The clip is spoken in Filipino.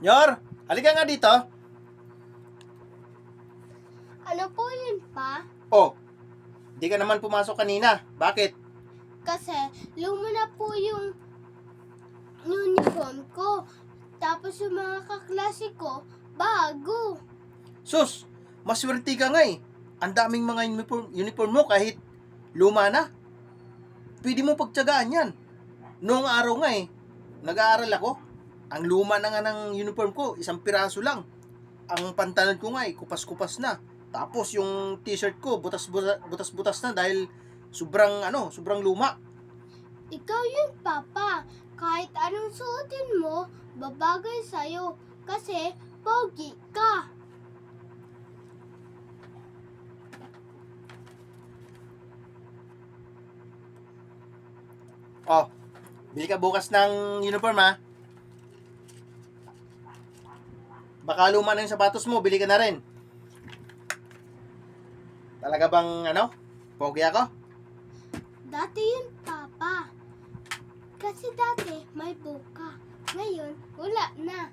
Nyor, halika nga dito. Ano po yun, pa? Oh, di ka naman pumasok kanina. Bakit? Kasi luma na po yung uniform ko. Tapos yung mga kaklase ko, bago. Sus, maswerte ka nga eh. Ang daming mga uniform mo kahit luma na. Pwede mo pagtyagaan yan. Noong araw nga eh, nag-aaral ako. Ang luma na nga ng uniform ko, isang piraso lang. Ang pantalon ko nga eh, kupas-kupas na. Tapos yung t-shirt ko, butas-butas na dahil sobrang luma. Ikaw yun, Papa. Kahit anong suotin mo, babagay sa'yo. Kasi pogi ka. Oh, bili ka bukas ng uniform ha. Baka luma na yung sapatos mo, bili ka na rin. Talaga bang pogi ako? Dati yun, Papa. Kasi dati may buka. Ngayon, wala na.